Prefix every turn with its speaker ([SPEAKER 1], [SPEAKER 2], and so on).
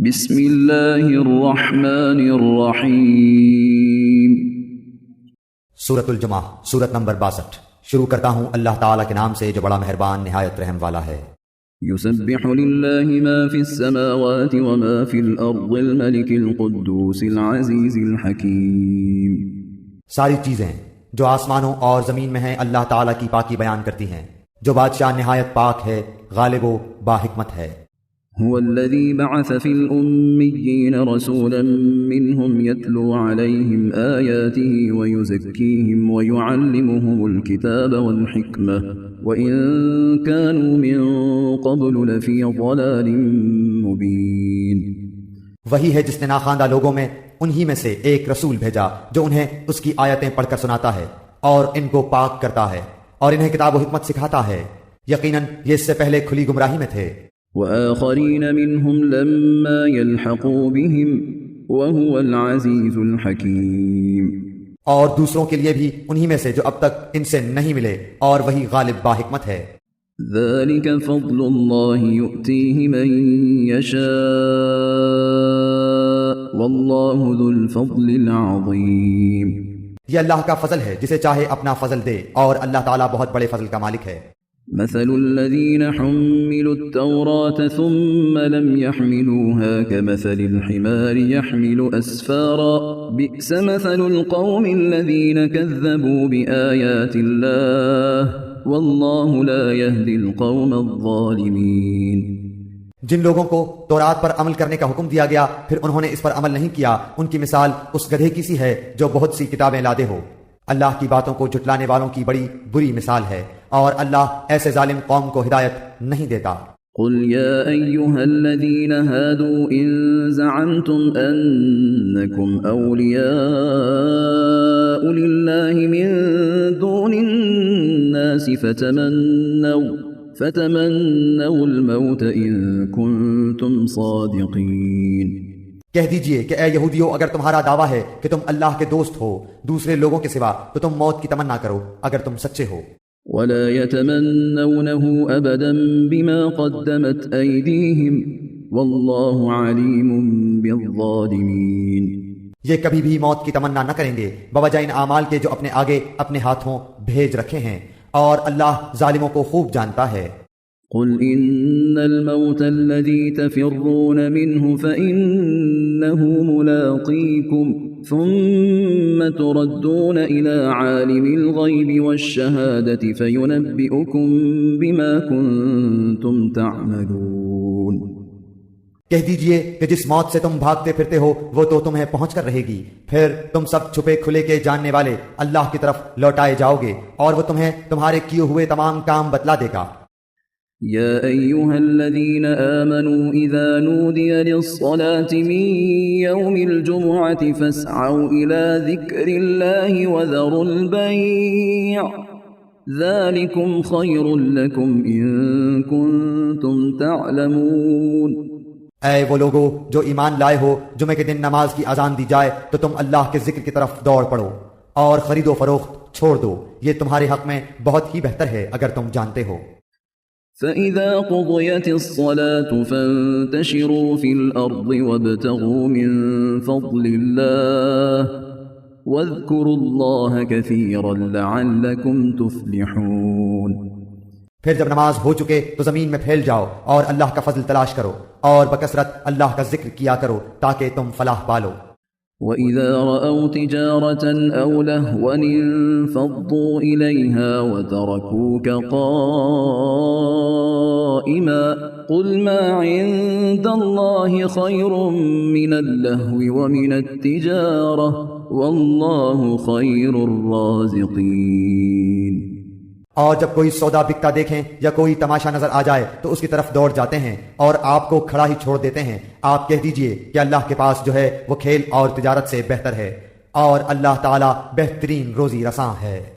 [SPEAKER 1] بسم اللہ الرحمن الرحیم۔
[SPEAKER 2] سورۃ الجمعہ، سورت نمبر 62۔ شروع کرتا ہوں اللہ تعالیٰ کے نام سے جو بڑا مہربان نہایت رحم والا ہے۔
[SPEAKER 1] یسبح للہ ما فی السماوات وما فی الارض الملک القدوس العزیز الحکیم۔
[SPEAKER 2] ساری چیزیں جو آسمانوں اور زمین میں ہیں اللہ تعالیٰ کی پاکی بیان کرتی ہیں، جو بادشاہ نہایت پاک ہے، غالب و باحکمت ہے۔
[SPEAKER 1] هو الذي بعث في الأميين رسولا منهم يتلو عليهم آياته ويزكيهم ويعلمهم الكتاب والحكمة وإن كانوا من قبل لفي ضلال مبين۔
[SPEAKER 2] وہی ہے جس نے ناخواندہ لوگوں میں انہی میں سے ایک رسول بھیجا جو انہیں اس کی آیتیں پڑھ کر سناتا ہے اور ان کو پاک کرتا ہے اور انہیں کتاب و حکمت سکھاتا ہے، یقیناً یہ اس سے پہلے کھلی گمراہی میں تھے۔
[SPEAKER 1] وآخرین منهم لما يلحقوا بهم وهو العزیز الحکیم۔
[SPEAKER 2] اور دوسروں کے لیے بھی انہی میں سے جو اب تک ان سے نہیں ملے اور وہی غالب باحکمت ہے۔
[SPEAKER 1] ذلك فضل اللہ یؤتیہ من یشاء واللہ ذو الفضل العظیم۔
[SPEAKER 2] یہ اللہ کا فضل ہے، جسے چاہے اپنا فضل دے، اور اللہ تعالیٰ بہت بڑے فضل کا مالک ہے۔
[SPEAKER 1] مثل الذين حملوا التوراة ثم لم يحملوها كمثل الحمار يحمل أسفارا بئس مثل القوم الذين كذبوا بآيات الله والله لا يهدي القوم الظالمين۔
[SPEAKER 2] جن لوگوں کو تورات پر عمل کرنے کا حکم دیا گیا پھر انہوں نے اس پر عمل نہیں کیا، ان کی مثال اس گدھے کی سی ہے جو بہت سی کتابیں لادے ہو۔ اللہ کی باتوں کو جھٹلانے والوں کی بڑی بری مثال ہے، اور اللہ ایسے ظالم قوم کو ہدایت نہیں دیتا۔
[SPEAKER 1] قل یا ایہا الذین ہادوا ان زعمتم انکم اولیاء للہ من دون الناس فتمنوا الموت ان کنتم صادقین۔
[SPEAKER 2] کہہ دیجئے کہ اے یہودیو، اگر تمہارا دعویٰ ہے کہ تم اللہ کے دوست ہو دوسرے لوگوں کے سوا، تو تم موت کی تمنا کرو اگر تم سچے ہو۔
[SPEAKER 1] ولا يتمنونه ابدا بما قدمت ايديهم والله عليم بالظالمين۔
[SPEAKER 2] یہ کبھی بھی موت کی تمنا نہ کریں گے بوجہ ان اعمال کے جو اپنے آگے اپنے ہاتھوں بھیج رکھے ہیں، اور اللہ ظالموں کو خوب جانتا ہے۔
[SPEAKER 1] قل ان الموت الذي تفرون منه فإنه ملاقيكم ثم تردون إلى عالم الغيب والشهادة فينبئكم بما كنتم تعملون۔
[SPEAKER 2] کہہ دیجئے کہ جس موت سے تم بھاگتے پھرتے ہو وہ تو تمہیں پہنچ کر رہے گی، پھر تم سب چھپے کھلے کے جاننے والے اللہ کی طرف لوٹائے جاؤ گے، اور وہ تمہیں تمہارے کیے ہوئے تمام کام بتلا دے گا۔
[SPEAKER 1] یا ایہا الذین آمنوا اذا نودی للصلاة من یوم الجمعة فاسعوا الى ذکر اللہ وذروا البیع ذالکم خیر لکم ان کنتم تعلمون۔
[SPEAKER 2] اے وہ لوگو جو ایمان لائے ہو، جمعہ کے دن نماز کی اذان دی جائے تو تم اللہ کے ذکر کی طرف دوڑ پڑو اور خرید و فروخت چھوڑ دو، یہ تمہارے حق میں بہت ہی بہتر ہے اگر تم جانتے ہو۔
[SPEAKER 1] فَإِذَا قُضِيَتِ الصَّلَاةُ فَانتَشِرُوا فِي الْأَرْضِ وَابْتَغُوا مِن فَضْلِ اللَّهِ وَاذْكُرُوا اللَّهَ كَثِيرًا لَعَلَّكُمْ تُفْلِحُونَ۔
[SPEAKER 2] پھر جب نماز ہو چکے تو زمین میں پھیل جاؤ اور اللہ کا فضل تلاش کرو، اور بکثرت اللہ کا ذکر کیا کرو تاکہ تم فلاح پالو۔
[SPEAKER 1] وَإِذَا رَأَوْا تِجَارَةً أَوْ لَهْوًا انفَضُّوا إِلَيْهَا وَتَرَكُوكَ قَائِمًا قُلْ مَا عِندَ اللَّهِ خَيْرٌ مِّنَ اللَّهْوِ وَمِنَ التِّجَارَةِ وَاللَّهُ خَيْرُ الرَّازِقِينَ۔
[SPEAKER 2] اور جب کوئی سودا بکتا دیکھیں یا کوئی تماشا نظر آ جائے تو اس کی طرف دوڑ جاتے ہیں اور آپ کو کھڑا ہی چھوڑ دیتے ہیں۔ آپ کہہ دیجئے کہ اللہ کے پاس جو ہے وہ کھیل اور تجارت سے بہتر ہے، اور اللہ تعالیٰ بہترین روزی رساں ہے۔